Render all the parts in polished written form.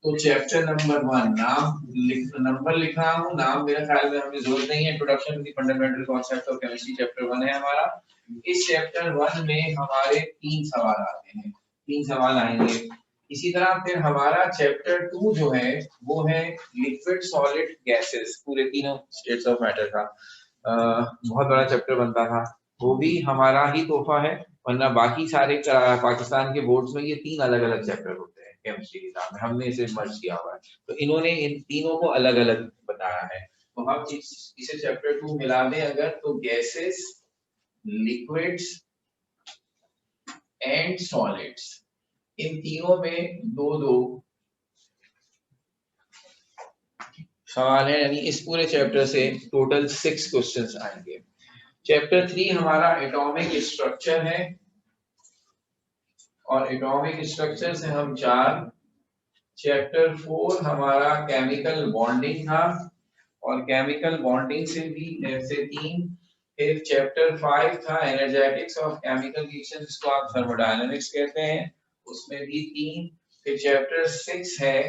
तो chapter number 1 number लिख रहा हूँ, नाम मेरे ख्याल में हमें जरूरत नहीं है। Introduction to the fundamental concept of chemistry chapter 1 है हमारा। इस चैप्टर 1 में हमारे 3 सवाल आते हैं, 3 सवाल आएंगे। इसी तरह फिर हमारा चैप्टर 2 जो है वो है लिक्विड सॉलिड गैसेस, पूरे तीनों स्टेट्स ऑफ मैटर का बहुत बड़ा चैप्टर बनता था, वो भी हमारा ही तोहफा है, वरना बाकी सारे पाकिस्तान के बोर्ड्स में ये 3 अलग अलग चैप्टर होते हैं केमिस्ट्री के नाम में, हमने इसे मर्ज किया हुआ है, तो इन्होंने इन तीनों को अलग अलग बताया है। तो हम इसे चैप्टर 2 मिला दें अगर, तो गैसेस, लिक्विड्स एंड सॉलिड्स, इन तीनों में दो दो सवाल है, यानी इस पूरे चैप्टर से टोटल 6 क्वेश्चंस आएंगे। चैप्टर 3 हमारा एटॉमिक स्ट्रक्चर है, और एटॉमिक स्ट्रक्चर से हम 4। चैप्टर 4 हमारा केमिकल बॉन्डिंग था, और केमिकल बॉन्डिंग से भी ऐसे 3। फिर चैप्टर 5 था एनर्जेटिक्स ऑफ केमिकल रिएक्शन, जिसको आप थर्मोडायनामिक्स कहते हैं, उसमें भी 3। फिर चैप्टर 6 है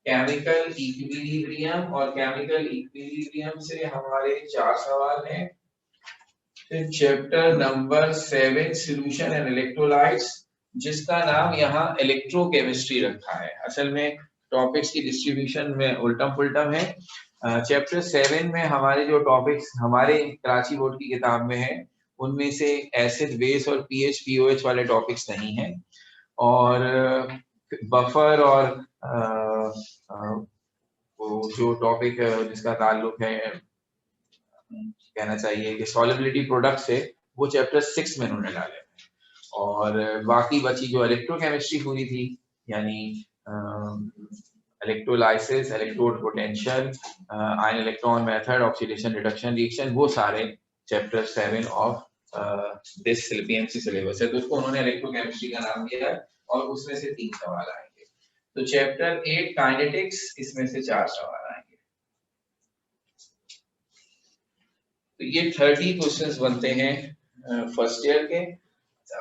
केमिकल इक्विलिब्रियम, और केमिकल इक्विलिब्रियम से हमारे 4 सवाल हैं। फिर chapter number 7 solution and electrolytes, जिसका नाम यहाँ इलेक्ट्रोकेमिस्ट्री रखा है, असल में टॉपिक्स की डिस्ट्रीब्यूशन में उल्टम पुल्टम है। चैप्टर 7 में हमारे जो टॉपिक्स हमारे कराची बोर्ड की किताब में है, उनमें से एसिड बेस और पीएच पीओएच वाले टॉपिक्स नहीं हैं, और बफर और वो जो टॉपिक जिसका ताल्लुक है, कहना चाहिए कि सॉल्युबिलिटी प्रोडक्ट से, वो चैप्टर 6 में उन्होंने डाले। और बाकी बची जो इलेक्ट्रोकेमिस्ट्री पूरी थी, यानी electrolysis, electrode potential, ion electron method, oxidation reduction reaction, वो सारे chapter 7 of this PMC syllabus है, तो उसको उन्होंने इलेक्ट्रोकेमिस्ट्री का नाम दिया है, और उसमें से 3 सवाल आएंगे। तो चैप्टर 8 काइनेटिक्स, इसमें से 4 सवाल आएंगे। तो ये 30 क्वेश्चंस बनते हैं फर्स्ट ईयर के।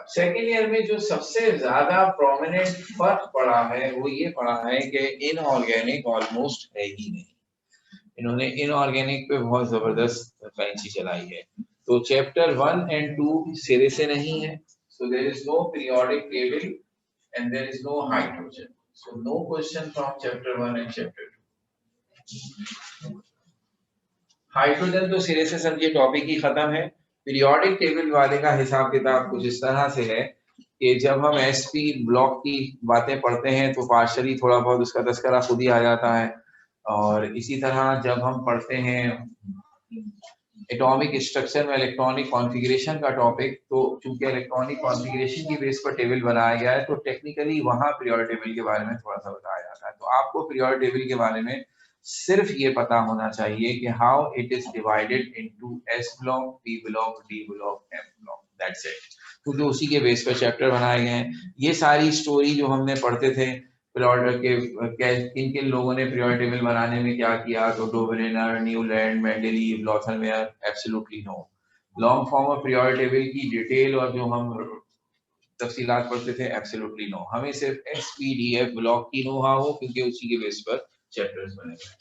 सेकेंड ईयर में जो सबसे ज्यादा प्रोमिनेंट फर्क पड़ा है, वो ये पड़ा है कि इनऑर्गेनिक ऑलमोस्ट है ही नहीं। इन्होंने इनऑर्गेनिक पे बहुत जबरदस्त फैंसी चलाई है। तो चैप्टर 1 एंड 2 सिरे से नहीं है, so there is no periodic table and there is no hydrogen, so no question from chapter 1 and chapter 2। Hydrogen तो सिरे से समझिए टॉपिक ही खत्म है। पीरियोडिक टेबल वाले का हिसाब किताब कुछ इस तरह से है कि जब हम एसपी ब्लॉक की बातें पढ़ते हैं तो पार्शली थोड़ा बहुत उसका तस्करा खुद ही आ जाता है, और इसी तरह जब हम पढ़ते हैं एटॉमिक स्ट्रक्चर में इलेक्ट्रॉनिक कॉन्फ़िगरेशन का टॉपिक, तो चूंकि इलेक्ट्रॉनिक कॉन्फ़िगरेशन की बेस पर टेबल बनाया गया है, तो टेक्निकली वहां पीरियोडिक टेबल के बारे में थोड़ा सा बताया जाता है। तो आपको पीरियोडिक टेबल के बारे में सिर्फ ये पता होना चाहिए कि how it is divided into S block, P block, D block, M block, that's it, क्योंकि उसी के बेस पर चैप्टर बनाए गए हैं। ये सारी स्टोरी जो हमने पढ़ते थे पीरियोडिक के, किन किन लोगों ने पीरियोडिक टेबल बनाने में क्या किया, तो Dobereiner, Newlands, Mendeleev, Lothar Meyer, absolutely no. Long form of periodic table की डिटेल और जो हम तफसीलात पढ़ते थे, एब्सोल्युटली नो। हमें सिर्फ एसपीडीएफ ब्लॉक की नो हो, क्योंकि उसी के बेस पर चैप्टर्स बने हैं।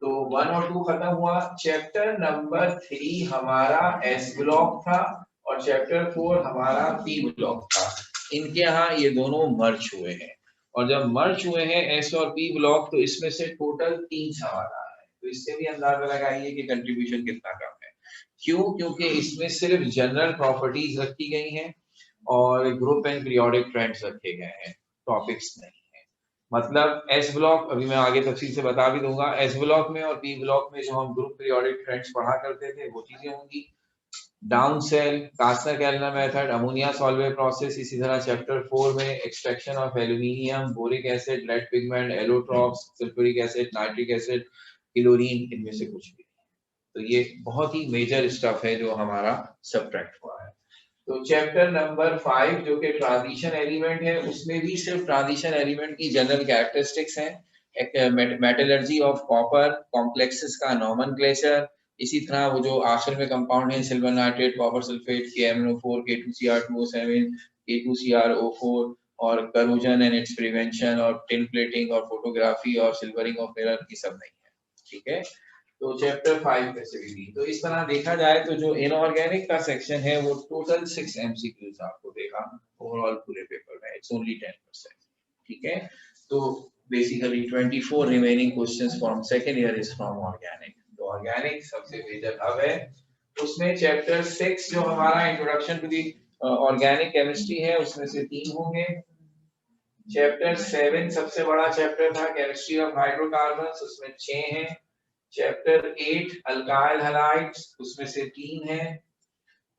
तो 1 और 2 खत्म हुआ। चैप्टर नंबर 3 हमारा एस ब्लॉक था, और चैप्टर 4 हमारा पी ब्लॉक था। इनके यहाँ ये दोनों मर्ज हुए हैं, और जब मर्ज हुए हैं एस और पी ब्लॉक, तो इसमें से टोटल 3 सवाल आ रहे हैं। तो इससे भी अंदाजा लगाइए कि कंट्रीब्यूशन कितना कम है। क्यों? क्योंकि इसमें सिर्फ जनरल प्रॉपर्टीज रखी गई हैं, और ग्रुप एंड पीरियोडिक ट्रेंड्स रखे गए हैं, टॉपिक्स नहीं है। मतलब एस ब्लॉक, अभी मैं आगे तफसील से बता भी दूंगा, एस ब्लॉक में और पी ब्लॉक में जो हम ग्रुप पीरियोडिक ट्रेंड्स पढ़ा करते थे, वो चीजें होंगी। Down cell, Castner Kellner method, ammonia Solvay process, इसी तरह चैप्टर 4 में extraction of aluminium, boric acid, lead pigment, allotropes, sulphuric acid, nitric acid, chlorine, इनमें से कुछ भी। तो ये बहुत ही मेजर स्टफ है जो हमारा सब्ट्रैक्ट हुआ है। तो चैप्टर नंबर 5 जो कि ट्रांजिशन एलिमेंट है, उसमें भी सिर्फ ट्रांजिशन एलिमेंट की जनरल कैरेक्टरिस्टिक्स हैं, मेटलर्जी ऑफ कॉपर, कॉम्प्लेक्सेस का नोमेनक्लेचर, इसी तरह वो जो आखिर में कंपाउंड है silver nitrate, copper sulphate, KMnO4, K2Cr2O7, K2Cr O4, और करोजन एंड इट्स प्रिवेंशन और टिन प्लेटिंग और फोटोग्राफी और सिल्वरिंग ऑफ मिरर ये सब नहीं है, ठीक है। तो चैप्टर 5 फैसिलिटी, तो इस तरह देखा जाए तो जो इनऑर्गेनिक का सेक्शन है वो टोटल 6 एमसीक्यूज आपको देगा ओवरऑल पूरे पेपर में, इट्स ओनली 10%, ठीक है। तो basically 24 remaining questions from second year is from organic. तो ऑर्गेनिक सबसे मेजर हब है, उसमें चैप्टर 6 जो हमारा introduction to the organic chemistry है उसमें से 3 होंगे। चैप्टर 7 सबसे बड़ा चैप्टर था केमिस्ट्री ऑफ हाइड्रोकार्बन्स, उसमें 6 हैं। चैप्टर 8 अल्काइल हैलाइड्स, उसमें से 3 है।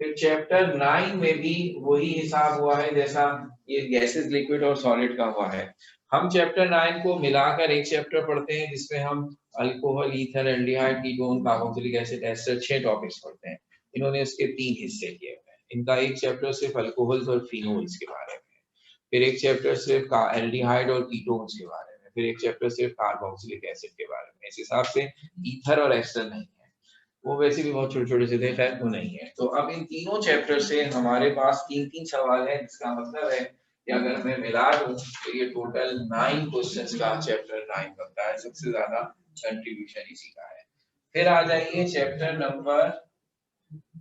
फिर चैप्टर 9 में भी वही हिसाब हुआ है जैसा ये गैसेस लिक्विड और सॉलिड का हुआ है। हम चैप्टर 9 को मिलाकर एक चैप्टर पढ़ते हैं जिसमें हम alcohol, ether, aldehyde, ketone, carboxylic acid ऐसे 6 टॉपिक्स पढ़ते हैं। इन्होंने इसके 3 हिस्से किए हुए हैं। इनका एक चैप्टर सिर्फ अल्कोहल्स और फिनोल्स के बारे में, फिर एक चैप्टर सिर्फ एल्डिहाइड और कीटोन्स के बारे में, फिर एक चैप्टर सिर्फ कार्बोक्सिलिक एसिड के बारे में। इस हिसाब से ईथर और एस्टर नहीं है, वो वैसे भी बहुत छोटे छोटे से थे, खैर वो नहीं है। तो अब इन तीनों चैप्टर से हमारे पास 3-3 सवाल है, जिसका मतलब है कि अगर मैं मिला दूं तो ये टोटल 9 क्वेश्चंस का चैप्टर 9 बनता है। सबसे ज्यादा कंट्रीब्यूशन इसी का है। फिर आ जाइए चैप्टर नंबर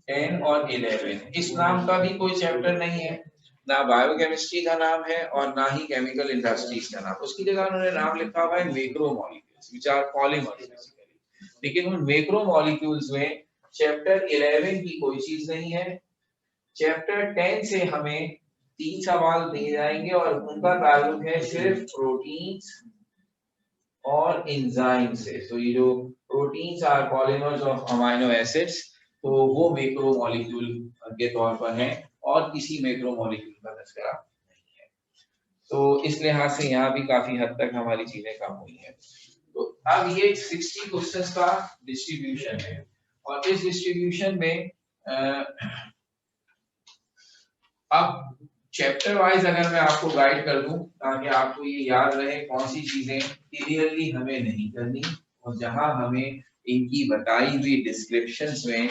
10 और 11। इस नाम का भी कोई चैप्टर नहीं है, ना बायोकेमिस्ट्री का नाम है और ना ही केमिकल इंडस्ट्रीज का नाम। उसकी जगह उन्होंने नाम लिखा हुआ है macromolecules which are polymers basically. लेकिन उन मैक्रोमोलेक्यूल्स में चैप्टर 11 की कोई चीज नहीं है। चैप्टर 10 से हमें 3 सवाल दिए जाएंगे और उनका ताल्लुक है सिर्फ प्रोटीन्स और एंजाइम से। तो ये जो proteins are polymers of amino acids, तो वो मैक्रोमोलेक्यूल के तौर पर है और किसी मैक्रोमोलेक्यूल का तस्करा नहीं है। तो इस लिहाज से यहाँ भी काफी हद तक हमारी चीजें कम हुई है। तो अब ये 60 क्वेश्चंस का डिस्ट्रीब्यूशन है और इस डिस्ट्रीब्यूशन में अब चैप्टर वाइज अगर मैं आपको गाइड कर दूं ताकि आपको ये याद रहे कौन सी चीजें क्लियरली हमें नहीं करनी और जहां हमें इनकी बताई हुई डिस्क्रिप्शंस में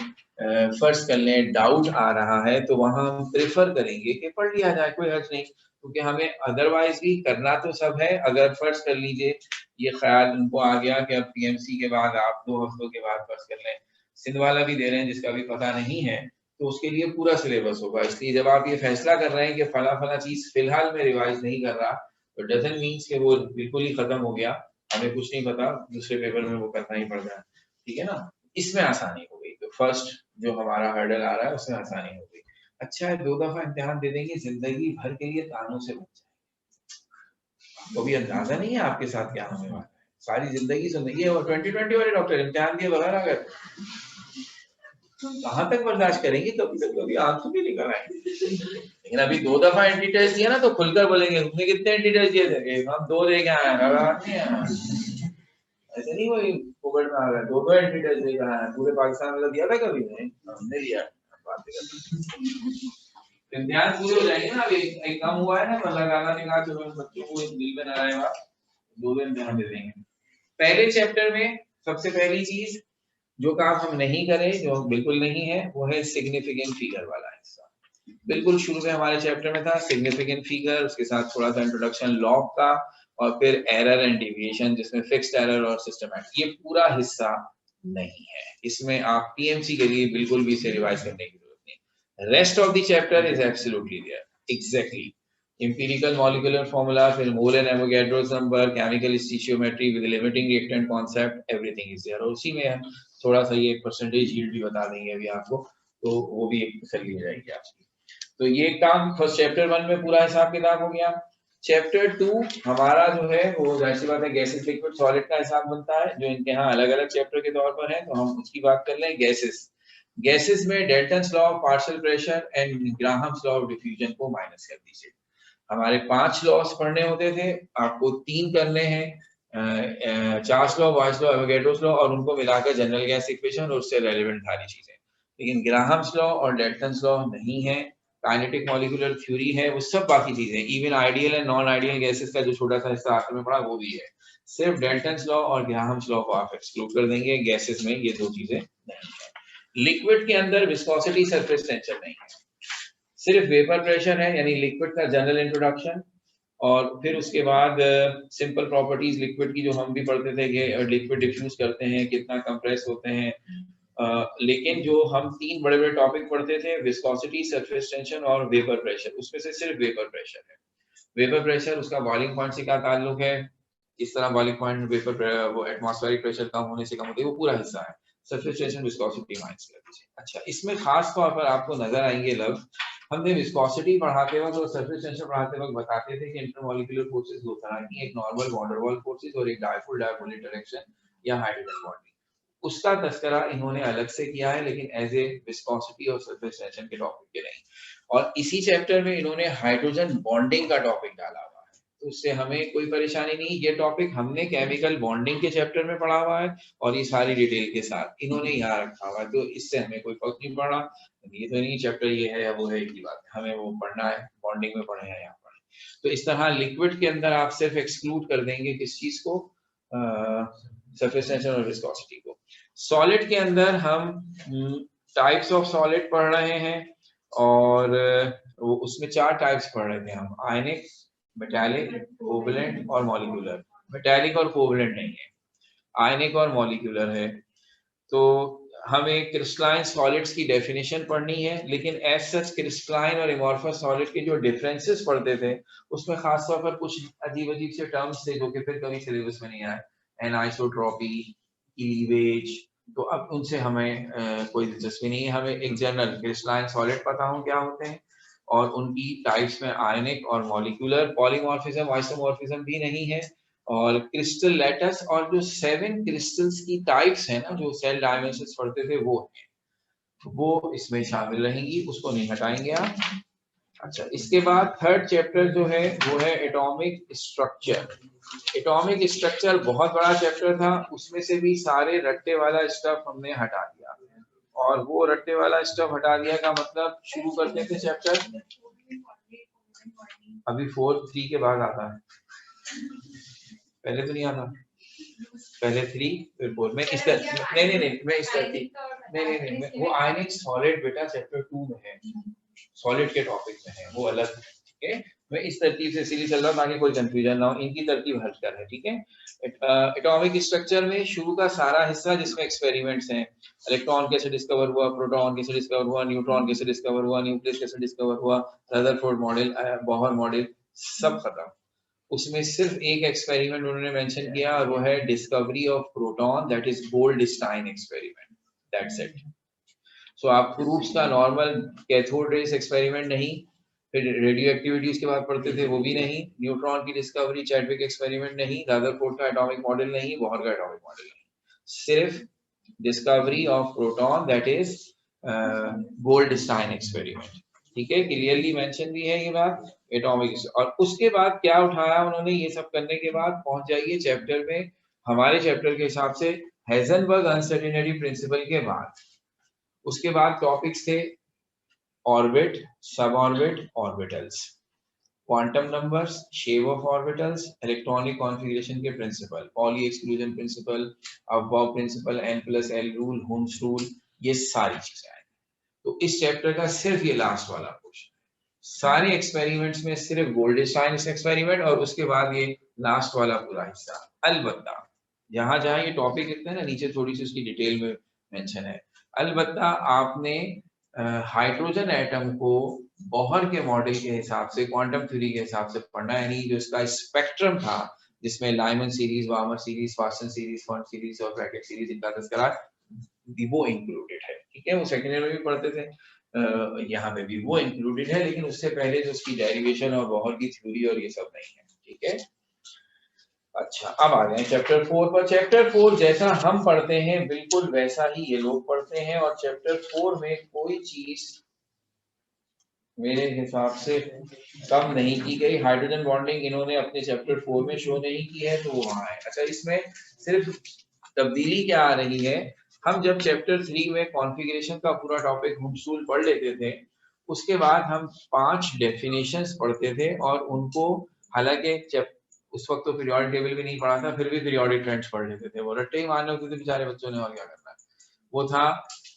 फर्ज कर लें डाउट आ रहा है, तो वहां हम प्रेफर करेंगे कि पढ़ लिया जाए, कोई हर्ज नहीं, क्योंकि हमें अदरवाइज भी करना तो सब है। अगर फर्ज कर लीजिए ये ख्याल उनको आ गया कि अब पीएमसी के बाद आप 2 हफ्तों के बाद फर्ज कर लें सिंध वाला भी दे रहे हैं जिसका भी पता नहीं है, तो उसके लिए पूरा सिलेबस होगा। इसलिए जब आप ये फैसला कर रहे हैं कि फला फला चीज फिलहाल में रिवाइज नहीं कर रहा, तो डजंट मीन्स कि वो बिल्कुल ही खत्म हो गया, हमें कुछ नहीं पता, दूसरे पेपर में वो करना ही पड़ रहा है, ठीक है ना। इसमें आसानी हो गई, तो फर्स्ट जो हमारा हर्डल आ रहा है उसमें आसानी हो गई। अच्छा है 2 दफा इम्तिहान दे देंगे, जिंदगी भर के लिए तानों से बच जाएंगे। तो भी अंदाजा नहीं है आपके साथ क्या होने वाला है, सारी जिंदगी सुन ये 2020 वाले डॉक्टर इम्तिहान दिए बगैर अगर कहां तक बर्दाश्त करेंगे, कभी तक कभी आंसू भी निकल आएंगे। लेकिन अभी 2 दफा एंटी टेस्ट दिया ना तो खुलकर बोलेंगे तुमने कितने एंटी टेस्ट दिए थे, हम 2 दे के आए हैं। ऐसे नहीं वही फोकट में आ रहा है, 2 एंटी टेस्ट दे के आए हैं, पूरे पाकिस्तान में दिया था कभी नहीं, हमने दिया। इम्तिहान पूरे हो जाएंगे ना, अभी एक कम हुआ है ना, अल्लाह ताला ने कहा चलो बच्चों को दिल में ना रहेगा, 2 दिन इम्तिहान दे देंगे। पहले चैप्टर में सबसे पहली चीज जो काम हम नहीं करें, जो बिल्कुल नहीं है, वो है सिग्निफिकेंट फिगर वाला हिस्सा। बिल्कुल शुरू में हमारे चैप्टर में था सिग्निफिकेंट फिगर, उसके साथ थोड़ा सा इंट्रोडक्शन लॉग का और फिर एरर एंड डिविएशन जिसमें फिक्स्ड एरर और सिस्टमैटिक, ये पूरा हिस्सा नहीं है। इसमें आप पीएमसी के लिए बिल्कुल भी इसे रिवाइज करने की जरूरत नहीं। Rest of the chapter is absolutely there, exactly empirical molecular formula, फिर mole and Avogadro's number, chemical stoichiometry with limiting reactant concept, everything is there. और उसी में है थोड़ा सा ये परसेंटेज यील्ड भी बता देंगे अभी आपको, तो वो भी एक कर ली जाएगी आपकी। तो ये काम फर्स्ट चैप्टर 1 में पूरा हिसाब किताब हो गया। चैप्टर 2 हमारा जो है वो जाहिर सी बात है गैसेस लिक्विड सॉलिड का हिसाब बनता है, जो इनके यहाँ अलग अलग चैप्टर के तौर पर है, तो हम उसकी बात कर लें। गैसेस में Dalton's law of partial pressure and Graham's law of diffusion को माइनस कर दीजिए। हमारे 5 लॉस पढ़ने होते थे, आपको 3 करने हैं, Charles law, Boyle's law, Avogadro's law, और उनको मिलाकर जनरल गैस इक्वेशन और उससे रेलेवेंट सारी चीजें। लेकिन ग्राहम्स लॉ और डेल्टन्स लॉ नहीं है, काइनेटिक मॉलिक्यूलर थ्योरी है, वो सब बाकी चीजें, even ideal and non ideal gases का जो छोटा सा हिस्सा आखिर में पढ़ा वो भी है। सिर्फ डेल्टन्स लॉ और ग्राहम्स लॉ को आप एक्सक्लूड कर देंगे, गैसेस में ये 2 चीजें नहीं है। लिक्विड के अंदर विस्कोसिटी, सरफेस टेंशन नहीं है, सिर्फ वेपर प्रेशर है, यानी लिक्विड का जनरल इंट्रोडक्शन, और फिर उसके बाद सिंपल प्रॉपर्टीज लिक्विड की जो हम भी पढ़ते थे कि लिक्विड डिफ्यूज करते हैं, कितना कंप्रेस होते हैं। लेकिन जो हम तीन बड़े बड़े टॉपिक पढ़ते थे, विस्कोसिटी, सरफेस टेंशन और वेपर प्रेशर, उसमें से सिर्फ वेपर प्रेशर है। वेपर प्रेशर, उसका बॉइलिंग पॉइंट से क्या ताल्लुक है, इस तरह बॉइलिंग पॉइंट वेपर वो एटमॉस्फेरिक प्रेशर कम होने से कम होती है, वो पूरा हिस्सा है। सरफेस टेंशन, विस्कोसिटी माइनस कर दीजिए। अच्छा, इसमें खास तौर पर आपको नजर आएंगे लफ्ज, हमने विस्कोसिटी पढ़ाते वक्त और सरफेस टेंशन पढ़ाते वक्त बताते थे कि इंटरमॉलिक्यूलर फोर्सेस दो तरह की, एक normal van der Waals forces और एक डायपोल डायपोल इंटरेक्शन या हाइड्रोजन बॉन्डिंग। उसका तस्करा इन्होंने अलग से किया है, लेकिन एज ए विस्कोसिटी और सरफेस टेंशन के टॉपिक के नहीं। और इसी चैप्टर में इन्होंने हाइड्रोजन बॉन्डिंग का टॉपिक डाला हुआ है, तो उससे हमें कोई परेशानी नहीं। ये टॉपिक हमने केमिकल बॉन्डिंग के चैप्टर में पढ़ा हुआ है और ये सारी डिटेल के साथ इन्होंने यहाँ रखा हुआ है, तो इससे हमें कोई फर्क नहीं पड़ा। ये तो नहीं चैप्टर ये है या वो है, एक ही बात है, हमें वो पढ़ना है, बॉन्डिंग में पढ़े हैं यहाँ पर। तो इस तरह लिक्विड के अंदर आप सिर्फ एक्सक्लूड कर देंगे किस चीज को, सरफेस टेंशन और विस्कोसिटी को। सॉलिड के अंदर हम टाइप्स ऑफ सॉलिड पढ़ रहे हैं, और वो उसमें चार टाइप्स पढ़ रहे थे हम, आयनिक, मेटालिक, कोवलेंट और मॉलिक्यूलर। मेटालिक और कोवलेंट नहीं है, आयनिक और मॉलिक्यूलर है। तो हमें क्रिस्टलाइन सॉलिड्स की डेफिनेशन पढ़नी है, लेकिन एज सच क्रिस्टलाइन और एमॉर्फस सॉलिड के जो डिफरेंसेस पढ़ते थे, उसमें खास तौर पर कुछ अजीब अजीब से टर्म्स थे जो कि फिर कभी सिलेबस में नहीं आए, एनाइसोट्रॉपी, क्लीवेज, तो अब उनसे हमें कोई दिलचस्पी नहीं है। हमें एक जनरल क्रिस्टलाइन सॉलिड पता हो क्या होते हैं, और उनकी टाइप्स में आयनिक और मॉलिक्यूलर, पॉलीमॉर्फिज्म आइसोमॉर्फिज्म भी नहीं है, और क्रिस्टल लैटस और जो 7 क्रिस्टल्स की टाइप्स है ना, जो सेल डायमेंशंस पढ़ते थे वो है, वो इसमें शामिल रहेंगी, उसको नहीं हटाएंगे आप। अच्छा, इसके बाद थर्ड चैप्टर जो है वो है एटॉमिक स्ट्रक्चर। एटॉमिक स्ट्रक्चर बहुत बड़ा चैप्टर था, उसमें से भी सारे रट्टे वाला स्टफ हमने हटा दिया, और वो रट्टे वाला स्टफ हटा दिया का मतलब शुरू करते थे चैप्टर, अभी 4-3 के बाद आता है, पहले तो नहीं आता, पहले 3 फिर 4 में इस तरह, नहीं मैं इस तरह नहीं, वो आयनिक सॉलिड बेटा चैप्टर 2 में है, सॉलिड के टॉपिक में है, वो अलग है, ठीक है। मैं इस तरतीब से इसीलिए चल रहा हूँ ताकि कोई कंफ्यूजन ना हो, इनकी तरतीब हटकर है, ठीक है। एटॉमिक स्ट्रक्चर में शुरू का सारा हिस्सा जिसमें एक्सपेरिमेंट्स हैं, इलेक्ट्रॉन कैसे डिस्कवर हुआ, प्रोटॉन कैसे डिस्कवर हुआ, न्यूट्रॉन कैसे डिस्कवर हुआ, न्यूक्लियस कैसे डिस्कवर हुआ, रदरफोर्ड मॉडल, बोहर मॉडल, सब खत्म। उसमें सिर्फ एक एक्सपेरिमेंट उन्होंने मेंशन किया, और वो है discovery of proton, that is Goldstein experiment, that's it. So आप प्रूफ्स का नॉर्मल कैथोड रेस एक्सपेरिमेंट नहीं, फिर रेडियो एक्टिविटीज के बाद पढ़ते थे वो भी नहीं, न्यूट्रॉन की डिस्कवरी चैडविक एक्सपेरिमेंट नहीं, रदरफोर्ड का एटॉमिक मॉडल नहीं, बोहर का एटॉमिक मॉडल नहीं, सिर्फ discovery of proton, that is Goldstein experiment, ठीक है, क्लियरली मेंशन भी है ये बात एटॉमिक। और उसके बाद क्या उठाया उन्होंने, ये सब करने के बाद पहुंच जाइए चैप्टर में, हमारे चैप्टर के हिसाब से हेजनबर्ग अनसर्टेनिटी प्रिंसिपल के बाद, उसके बाद टॉपिक्स थे ऑर्बिट, सब orbit, orbitals, quantum numbers, shape of orbitals, electronic configuration के principle, Pauli exclusion principle, Aufbau principle, n+l rule, Hund's rule, ये सारी चीजें आएंगी। तो इस चैप्टर का सिर्फ ये लास्ट वाला पोर्शन, सारे एक्सपेरिमेंट्स में सिर्फ गोल्डस्टाइन एक्सपेरिमेंट, और उसके बाद ये लास्ट वाला पूरा हिस्सा। अलबत्ता जहां जहां ये टॉपिक लिखते हैं ना, नीचे थोड़ी सी उसकी डिटेल में मेंशन है। अलबत्ता आपने हाइड्रोजन एटम को बोहर के मॉडल के हिसाब से, क्वांटम थ्योरी के हिसाब से पढ़ना, यानी जो इसका स्पेक्ट्रम था जिसमें Lyman series, warmer series, fasten series, font series और ब्रैकेट सीरीज, इनका तस्करा वो इंक्लूडेड है, ठीक है। वो सेकेंड ईयर में भी पढ़ते थे, यहाँ पे भी वो इंक्लूडेड है, लेकिन उससे पहले जो उसकी डेरिवेशन और बोहर की थ्योरी और ये सब नहीं है, ठीक है। अच्छा, अब आ गए चैप्टर 4 पर। चैप्टर 4 जैसा हम पढ़ते हैं बिल्कुल वैसा ही ये लोग पढ़ते हैं, और चैप्टर 4 में कोई चीज मेरे हिसाब से कम नहीं की गई। हाइड्रोजन बॉन्डिंग इन्होंने अपने चैप्टर 4 में शो नहीं की है, तो वो वहां है। अच्छा, इसमें सिर्फ तब्दीली क्या आ रही है, हम जब चैप्टर 3 में कॉन्फ़िगरेशन का पूरा टॉपिक हुम्स पढ़ लेते थे, उसके बाद हम 5 डेफिनेशंस पढ़ते थे, और उनको, हालांकि उस वक्त तो पीरियोडिक टेबल भी नहीं पढ़ा था, फिर भी पीरियोडिक ट्रेंड्स पढ़ लेते थे, वो रट्टे ही मान लेते थे बेचारे बच्चों ने, और क्या करना है। वो था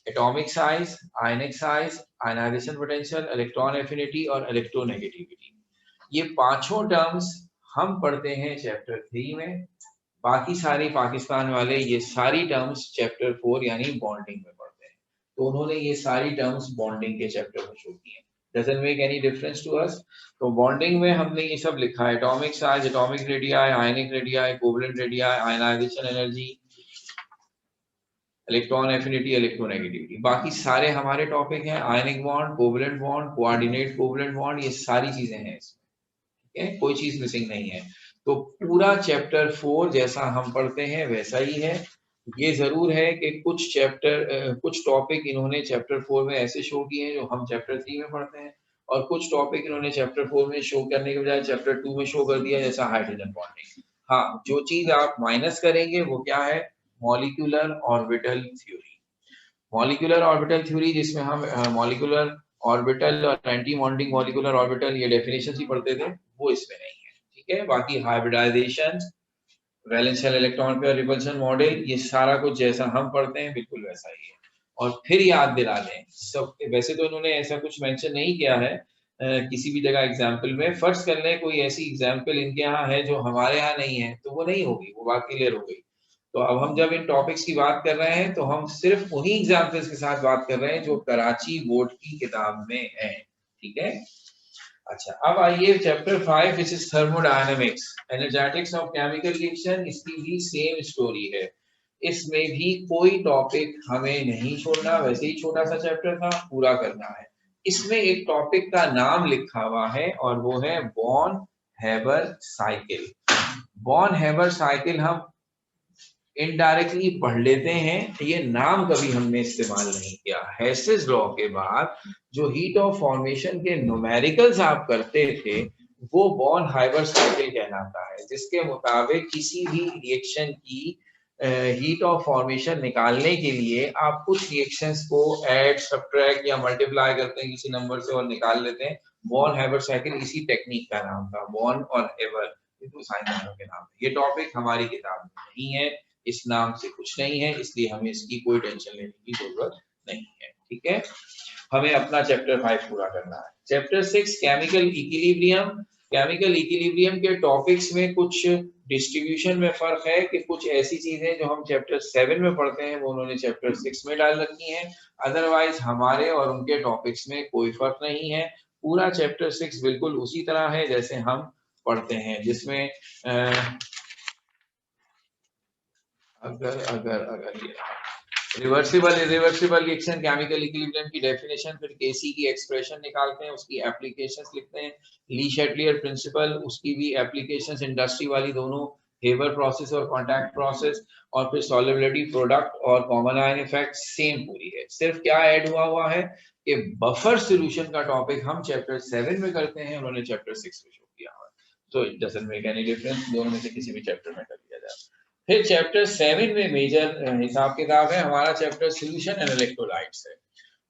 atomic size, ionic size, ionization potential, electron affinity और इलेक्ट्रोनेगेटिविटी। ये पांचों टर्म्स हम पढ़ते हैं चैप्टर 3 में, बाकी सारे पाकिस्तान वाले ये सारी टर्म्स चैप्टर 4 यानी बॉन्डिंग में पढ़ते हैं। तो उन्होंने ये सारी टर्म्स बॉन्डिंग के चैप्टर में शो की हैं। Doesn't make any difference to us. तो बॉन्डिंग में हमने ये सब लिखा है, atomic size, atomic radius, ionic radius, covalent radius, ionization energy, electron affinity, electronegativity, बाकी सारे हमारे टॉपिक हैं। Ionic bond, covalent bond, coordinate covalent bond, ये सारी चीजें हैं इसमें, ठीक है, कोई चीज मिसिंग नहीं है। तो पूरा चैप्टर 4 जैसा हम पढ़ते हैं वैसा ही है। ये जरूर है कि कुछ टॉपिक इन्होंने चैप्टर 4 में ऐसे शो किए हैं जो हम चैप्टर 3 में पढ़ते हैं, और कुछ टॉपिक इन्होंने चैप्टर 4 में शो करने के बजाय चैप्टर 2 में शो कर दिया, जैसा हाइड्रोजन बॉन्डिंग। हाँ, जो चीज आप माइनस करेंगे वो क्या है, molecular orbital theory. Molecular orbital theory जिसमें हम मॉलिक्यूलर ऑर्बिटल और एंटी बॉन्डिंग मॉलिक्यूलर ऑर्बिटल ये डेफिनेशन ही पढ़ते थे, वो इसमें नहीं है, ठीक है। बाकी hybridization, valence shell electron pair repulsion model, ये सारा कुछ जैसा हम पढ़ते हैं बिल्कुल वैसा ही है। और फिर याद दिला दें सब, वैसे तो इन्होंने ऐसा कुछ मेंशन नहीं किया है किसी भी जगह एग्जाम्पल में। फर्स्ट कर लें कोई ऐसी एग्जाम्पल इनके यहाँ है जो हमारे यहाँ नहीं है, तो वो नहीं होगी, वो बात क्लियर हो गई। तो अब हम जब इन टॉपिक्स की बात कर रहे हैं तो हम सिर्फ उन्हीं एग्जाम्पल्स के साथ बात कर रहे हैं जो कराची बोर्ड की किताब में है, ठीक है। अच्छा, अब आइए chapter 5 which is thermodynamics, energetics of chemical reaction. इसकी भी सेम स्टोरी है, इसमें भी कोई टॉपिक हमें नहीं छोड़ना, वैसे ही छोटा सा चैप्टर था, पूरा करना है। इसमें एक टॉपिक का नाम लिखा हुआ है और वो है born Haber cycle. Born Haber cycle हम इनडायरेक्टली पढ़ लेते हैं, ये नाम कभी हमने इस्तेमाल नहीं किया। हेसेस लॉ के बाद जो हीट ऑफ फॉर्मेशन के न्यूमेरिकल्स आप करते थे वो बॉर्न हाइबर साइकिल कहलाता है, जिसके मुताबिक किसी भी रिएक्शन की हीट ऑफ फॉर्मेशन निकालने के लिए आप कुछ रिएक्शंस को ऐड, सब्ट्रैक्ट या मल्टीप्लाई करते हैं किसी नंबर से और निकाल लेते हैं। बॉर्न हाइबर साइकिल इसी टेक्निक का नाम था, बॉर्न और हैबर, ये दो साइंसदानों के नाम। ये टॉपिक हमारी किताब में नहीं है, इस नाम से कुछ नहीं है, इसलिए हमें इसकी कोई टेंशन लेने की जरूरत नहीं है, ठीक है। हमें अपना चैप्टर 5 पूरा करना है। Chapter 6 chemical equilibrium. Chemical equilibrium के टॉपिक्स में कुछ डिस्ट्रीब्यूशन में फर्क है कि कुछ ऐसी चीजें जो हम चैप्टर 7 में पढ़ते हैं वो उन्होंने चैप्टर 6 में डाल रखी हैं। अदरवाइज हमारे और उनके टॉपिक्स में कोई फर्क नहीं है। पूरा चैप्टर 6 बिल्कुल उसी तरह है जैसे हम पढ़ते हैं, जिसमें अगर ये reversible irreversible reaction, chemical equilibrium की डेफिनेशन, फिर केसी की एक्सप्रेशन निकालते हैं, उसकी एप्लीकेशंस लिखते हैं, ली शैटलियर प्रिंसिपल, उसकी भी एप्लीकेशंस इंडस्ट्री वाली दोनों, हेबर प्रोसेस और कांटेक्ट प्रोसेस, और फिर सॉल्युबिलिटी प्रोडक्ट और कॉमन आयन इफेक्ट सेम पूरी है। सिर्फ क्या ऐड हुआ है कि बफर सॉल्यूशन का टॉपिक हम चैप्टर 7 में करते हैं, उन्होंने चैप्टर 6 में शो किया हुआ है। तो it doesn't make any difference, दोनों में से किसी भी चैप्टर में कर लिया जाए। फिर चैप्टर 7 में मेजर हिसाब किताब है हमारा, चैप्टर सॉल्यूशन एंड इलेक्ट्रोलाइट्स है,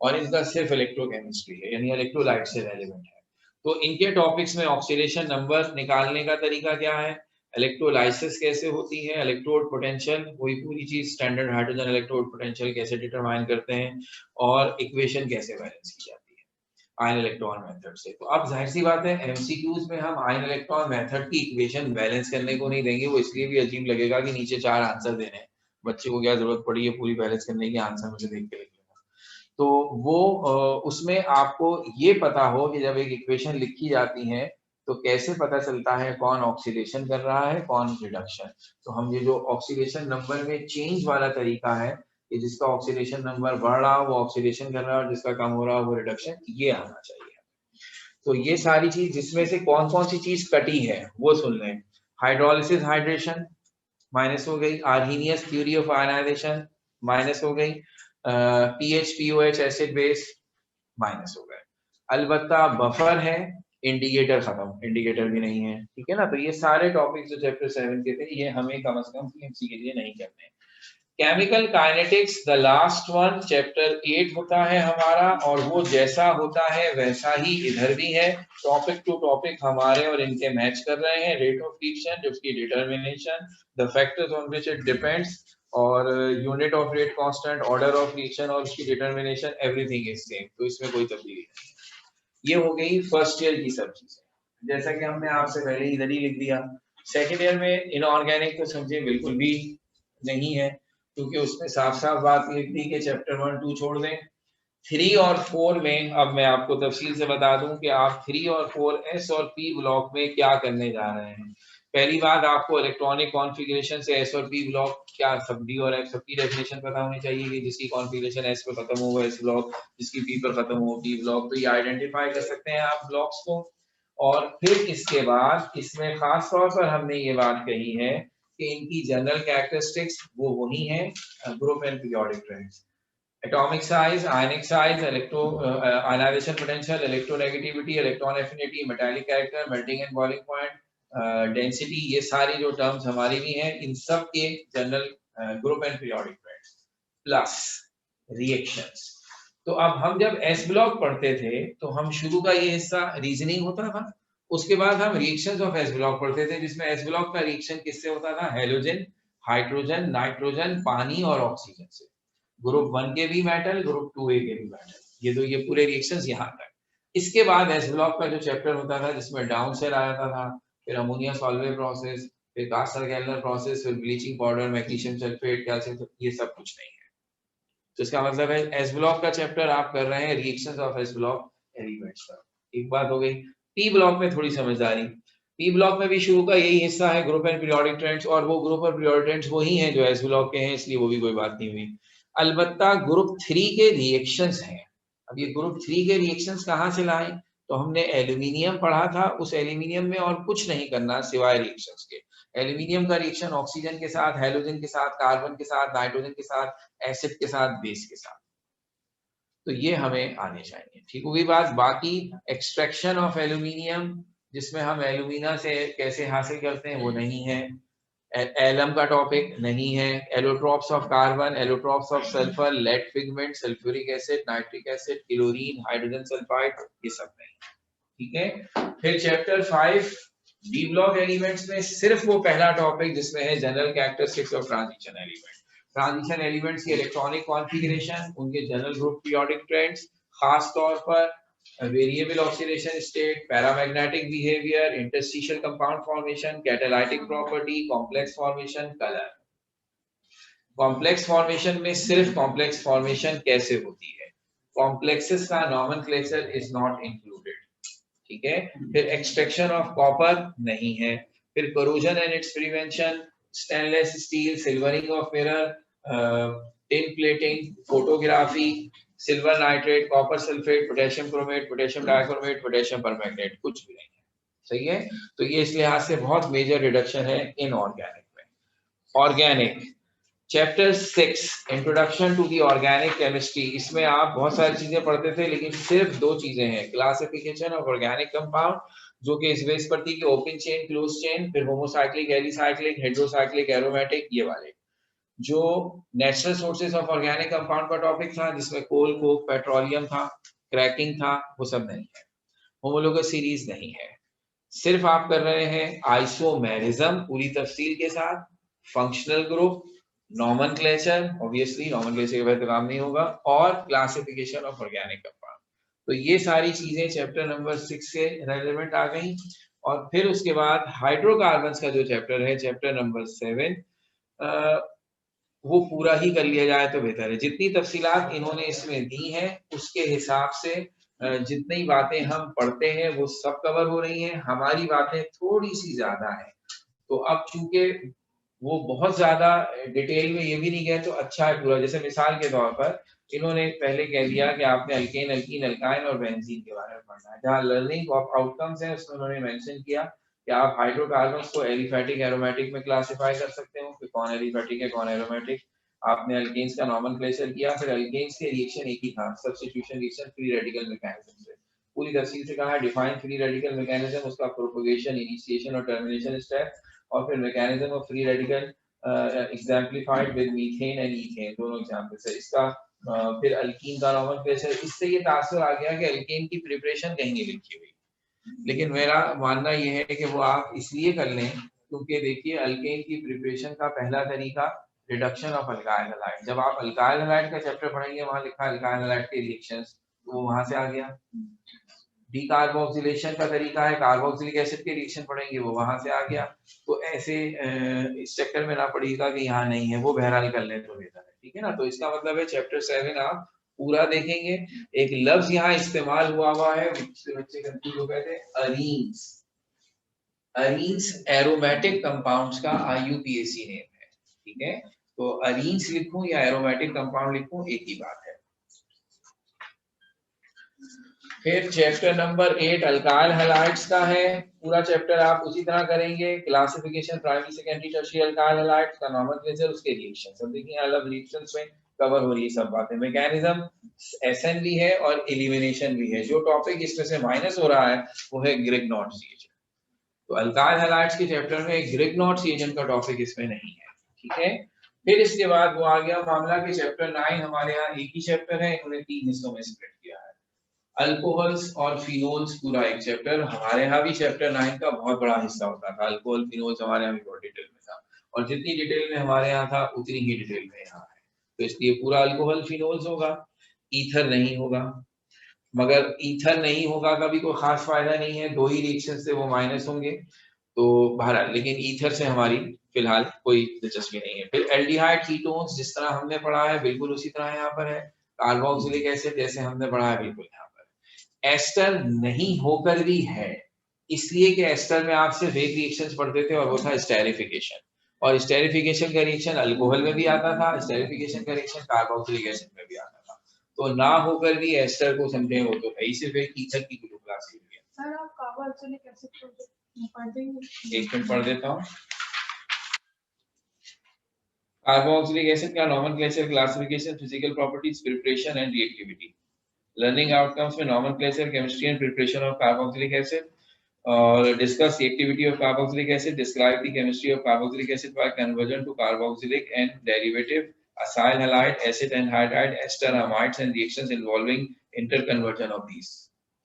और इनका सिर्फ इलेक्ट्रोकेमिस्ट्री है, यानी इलेक्ट्रोलाइट से रेलेवेंट है। तो इनके टॉपिक्स में ऑक्सीडेशन नंबर निकालने का तरीका क्या है, इलेक्ट्रोलाइसिस कैसे होती है, इलेक्ट्रोड पोटेंशियल, वही पूरी चीज, स्टैंडर्ड हाइड्रोजन इलेक्ट्रोड पोटेंशियल कैसे डिटरमाइन करते हैं, और इक्वेशन कैसे बैलेंस की जाती है आयन इलेक्ट्रॉन मेथड से। तो अब जाहिर सी बात है एमसीक्यूज में हम आयन इलेक्ट्रॉन मेथड की इक्वेशन बैलेंस करने को नहीं देंगे, वो इसलिए भी अजीब लगेगा कि नीचे 4 आंसर देने हैं, बच्चे को क्या जरूरत पड़ी है पूरी बैलेंस करने की, आंसर मुझे देख के लिख लेगा। तो वो उसमें आपको ये पता हो कि जब एक इक्वेशन लिखी जाती है तो कैसे पता चलता है कौन ऑक्सीडेशन कर रहा है कौन रिडक्शन। तो हम ये जो ऑक्सीडेशन नंबर में चेंज वाला तरीका है कि जिसका ऑक्सीडेशन नंबर बढ़ रहा हो वो ऑक्सीडेशन कर रहा है और जिसका कम हो रहा हो वो रिडक्शन, ये आना चाहिए। तो ये सारी चीज, जिसमें से कौन कौन सी चीज कटी है वो सुन लें। हाइड्रोलिसिस हाइड्रेशन माइनस हो गई, Arrhenius theory of ionization minus हो गई, pH pOH acid base minus हो गए। अलबत्ता बफर है, इंडिकेटर खत्म, इंडिकेटर भी नहीं है, ठीक है ना। तो ये सारे टॉपिक जो चैप्टर 7 के थे ये हमें कम से कम पीएमसी के लिए नहीं करने। Chemical kinetics the last one, chapter 8 होता है हमारा, और वो जैसा होता है वैसा ही इधर भी है। टॉपिक टू टॉपिक हमारे और इनके मैच कर रहे हैं। रेट ऑफ रिएक्शन, जो उसकी determination, the factors on which it depends, और unit of rate constant, order of reaction और उसकी डिटर्मिनेशन, एवरीथिंग इज सेम, तो इसमें कोई तब्दीली नहीं। ये हो गई फर्स्ट ईयर की सब चीजें। जैसा कि हमने आपसे पहले इधर ही लिख दिया। सेकेंड ईयर में इनऑर्गेनिक तो समझे बिल्कुल भी नहीं है, क्योंकि उसमें साफ साफ बात लिख दी कि चैप्टर 1 2 छोड़ दें। 3 और 4 में अब मैं आपको तफसील से बता दूं कि आप 3 और 4 एस और पी ब्लॉक में क्या करने जा रहे हैं। पहली बात, आपको इलेक्ट्रॉनिक कॉन्फ़िगरेशन से एस और पी ब्लॉक क्या सब डी और एफ सबकी डेफिनेशन पता होनी चाहिए कि जिसकी कॉन्फ़िगरेशन एस पे खत्म हो वो एस ब्लॉक, जिसकी पी पर खत्म हो पी ब्लॉक। तो ये आइडेंटिफाई कर सकते हैं आप ब्लॉक्स को। और फिर इसके बाद इसमें खास तौर पर हमने ये बात कही है कि इनकी जनरल कैरेक्टरिस्टिक्स वो वही है group and periodic trends. atomic size, ionic size, ionization potential, electronegativity, electron affinity, metallic character, melting and boiling point, density, ये सारी जो terms हमारी भी हैं, इन सब के general group and periodic trends plus reactions। तो अब हम जब S ब्लॉक पढ़ते थे तो हम शुरू का ये हिस्सा रीजनिंग होता था, उसके बाद हम रिएक्शंस ऑफ S ब्लॉक पढ़ते थे, जिसमें S ब्लॉक का रिएक्शन किससे होता था? हेलोजन, हाइड्रोजन, नाइट्रोजन, पानी और ऑक्सीजन से। ग्रुप 1 के भी मेटल, ग्रुप 2A के भी मेटल, ये पूरे रिएक्शंस यहाँ तक। इसके बाद एस ब्लॉक का जो चैप्टर होता था जिसमें डाउन सेल आता था, फिर अमोनिया सॉल्वेट प्रोसेस, फिर कास्टर-गैलर प्रोसेस, फिर bleaching powder, magnesium sulphate, calcium, ये सब कुछ नहीं है। तो इसका मतलब है एस ब्लॉक का चैप्टर आप कर रहे हैं reactions of S block elements का। एक बात हो गई। पी ब्लॉक में थोड़ी समझदारी। पी ब्लॉक में भी शुरू का यही हिस्सा है ग्रुप एंड पीरियोडिक ट्रेंड्स, और वो ग्रुप और पीरियोडिक ट्रेंड्स वही हैं जो एस ब्लॉक के हैं, इसलिए वो भी कोई बात नहीं हुई। अलबत्ता ग्रुप 3 के रिएक्शंस हैं। अब ये ग्रुप 3 के रिएक्शंस कहाँ से लाएं? तो हमने एल्यूमिनियम पढ़ा था, उस एल्यूमिनियम में और कुछ नहीं करना सिवाय रिएक्शंस के। एल्यूमिनियम का रिएक्शन ऑक्सीजन के साथ, हेलोजन के साथ, कार्बन के साथ, नाइट्रोजन के साथ, एसिड के साथ, बेस के साथ। तो ये हमें आने चाहिए। ठीक होगी बात। बाकी एक्सट्रैक्शन ऑफ एल्यूमिनियम, जिसमें हम एल्यूमिना से कैसे हासिल करते हैं वो नहीं है। एलम का टॉपिक नहीं है। Allotropes of carbon, allotropes of sulphur, lead pigment, sulphuric acid, nitric acid, chlorine, hydrogen sulphide, ये सब नहीं। ठीक है। फिर चैप्टर 5 डी ब्लॉक एलिमेंट्स में सिर्फ वो पहला टॉपिक जिसमें है general characteristics of transition element. Transition elements की इलेक्ट्रॉनिक कॉन्फ़िगरेशन, उनके जनरल ग्रुप पीरियोडिक ट्रेंड्स, खास तौर पर variable oxidation state, paramagnetic behaviour, interstitial compound formation, catalytic property, complex formation, colour. Complex formation में सिर्फ कॉम्प्लेक्स फॉर्मेशन कैसे होती है, कॉम्प्लेक्सेस का नॉमेनक्लेचर इज नॉट इंक्लूडेड। ठीक है। फिर एक्सट्रैक्शन ऑफ कॉपर नहीं है। फिर corrosion and it's prevention, stainless steel, silvering of mirror, tin plating, photography, silver nitrate, copper sulphate, potassium chromate, potassium dichromate, potassium permanganate, कुछ भी नहीं है। सही है। तो ये इस लिहाज से बहुत मेजर रिडक्शन है इनऑर्गेनिक में। Organic chapter 6 introduction to the organic chemistry, इसमें आप बहुत सारी चीजें पढ़ते थे, लेकिन सिर्फ दो चीजें हैं, क्लासिफिकेशन ऑफ ऑर्गेनिक कंपाउंड, जो कि इस बेस पर थी कि ओपन चेन, क्लोज चेन, फिर होमोसाइक्लिक, एलिसाइक्लिक, हेड्रोसाइक्लिक, एरोमेटिक, ये वाले। जो natural sources of organic compound का टॉपिक था, जिसमें कोल, कोक, पेट्रोलियम था, क्रैकिंग था, वो सब नहीं है। होमोलोगस सीरीज नहीं है। सिर्फ आप कर रहे हैं आइसोमेरिज्म पूरी तफसील के साथ, functional group, nomenclature, obviously nomenclature के बगैर काम नहीं होगा, और क्लासिफिकेशन ऑफ ऑर्गेनिक कंपाउंड। तो ये सारी चीजें चैप्टर नंबर 6 से रेलेवेंट आ गई। और फिर उसके बाद हाइड्रोकार्बन्स का जो चैप्टर है, चैप्टर नंबर 7, वो पूरा ही कर लिया जाए तो बेहतर है। जितनी तफसीलात इन्होंने इसमें दी हैं उसके हिसाब से जितनी बातें हम पढ़ते हैं वो सब कवर हो रही हैं, हमारी बातें थोड़ी सी ज्यादा हैं। तो अब चूंकि वो बहुत ज्यादा डिटेल में ये भी नहीं गए तो अच्छा है पूरा। जैसे मिसाल के तौर पर इन्होंने पहले कह दिया कि आपने अल्केन, अल्कीन, अल्काइन और बेंजीन के बारे में पढ़ना है। जहाँ लर्निंग ऑफ आउटकम्स है उसमें उन्होंने मेंशन किया कि आप हाइड्रोकार्बन्स को एलिफैटिक, एरोमेटिक में क्लासिफाई कर सकते हो कि कौन एलिफैटिक है कौन एरोमेटिक। आपने अल्केन्स का नॉमेनक्लेचर किया, फिर अल्केन्स के रिएक्शन एक ही था, substitution reaction free radical mechanism से पूरी तफसील से कहा। डिफाइन फ्री रेडिकल मैकेनिज्म, उसका प्रोपगेशन, इनिशिएशन और टर्मिनेशन स्टेप, और फिर mechanism of free radical exemplified with methane and ethane, दोनों एग्जांपल्स है इसका। फिर अल्कीन का नॉमेनक्लेचर, इससे ये तासुर आ गया कि अल्केन की प्रिपरेशन कहीं नहीं लिखी हुई, लेकिन मेरा मानना ये है कि वो आप इसलिए कर लें क्योंकि देखिए अल्केन की प्रिपरेशन का पहला तरीका रिडक्शन ऑफ अल्काइल हैलाइड। जब आप अल्काइल हैलाइड का चैप्टर पढ़ेंगे वहां लिखा है अल्काइल हैलाइड के रिएक्शंस, तो वो वहां से आ गया। डीकार्बोक्सिलेशन का तरीका है, कार्बोक्सिलिक एसिड के रिएक्शन पढ़ेंगे, वो वहां से आ गया। तो ऐसे इस चक्कर में ना पड़ेगा कि यहाँ नहीं है, वो बहरहाल कर ले तो बेहतर है, ठीक है ना। तो इसका मतलब है चैप्टर 7 आप पूरा देखेंगे। एक लफ्ज यहाँ इस्तेमाल हुआ है, बच्चे कंफ्यूज हो गए थे, अरीन्स। अरीन्स एरोमेटिक कंपाउंड्स का IUPAC नेम है, ठीक है। तो अरीन्स लिखूं या एरोमेटिक कंपाउंड लिखूं, एक ही बात है। फिर चैप्टर नंबर 8 अल्काइल हैलाइड्स का है। पूरा चैप्टर आप उसी तरह करेंगे, classification primary secondary tertiary alkyl halides का नोमेनक्लेचर, उसके रिएक्शन। सब देखिए अलग रिएक्शंस में कवर हो रही है सब बातें। मैकेनिज्म SN भी है और एलिमिनेशन भी है। जो टॉपिक इसमें से माइनस हो रहा है वो है ग्रिग्नॉट रिएजेंट। तो अल्काइल हैलाइड्स के चैप्टर में ग्रिग्नॉट रिएजेंट का टॉपिक इसमें नहीं है, ठीक है। फिर इसके बाद वो आ गया मामला कि चैप्टर 9 हमारे यहाँ एक ही चैप्टर है, इन्होंने 3 हिस्सों में स्प्लिट किया है। अल्कोहल्स और फिनोल्स पूरा एक चैप्टर। हमारे यहाँ भी चैप्टर 9 का बहुत बड़ा हिस्सा होता था। अल्कोहल फिनोल्स हमारे यहाँ भी बहुत डिटेल में था, और जितनी डिटेल में हमारे यहाँ था उतनी ही डिटेल में यहाँ है। तो इसलिए पूरा अल्कोहल फिनोल्स होगा, ईथर नहीं होगा। मगर ईथर नहीं होगा का भी कोई खास फायदा नहीं है, 2 ही रिएक्शन से वो माइनस होंगे तो बहरहाल, लेकिन ईथर से हमारी फिलहाल कोई दिलचस्पी नहीं है। फिर एल्डिहाइड कीटोन्स जिस तरह हमने पढ़ा है बिल्कुल उसी तरह यहाँ पर है। कार्बोक्सिलिक एसिड जैसे हमने पढ़ा है बिल्कुल यहाँ पर। एस्टर नहीं होकर भी है, इसलिए कि एस्टर में आप सिर्फ एक रिएक्शन पढ़ते थे और वो था स्टेरिफिकेशन। और स्टेरिफिकेशन का रिएक्शन अल्कोहल में भी आता था, स्टेरिफिकेशन का रिएक्शन कार्बोक्सिलिक एसिड में भी आता था। तो ना होकर भी एस्टर को समझे, वो तो है ही सिर्फ एक ईथर की ग्रुप क्लास है। सर आप कार्बोक्सिलिक एसिड को पढ़ देंगे? एक मिनट पढ़ देता हूँ। कार्बोक्सिलिक एसिड का nomenclature, classification, physical properties, preparation and reactivity. Learning outcomes में nomenclature, chemistry and preparation of carboxylic acid, और discuss the activity of carboxylic acid, describe the chemistry of carboxylic acid by conversion to carboxylic and derivative, acyl halide, acid anhydride, ester amides and reactions involving interconversion of these।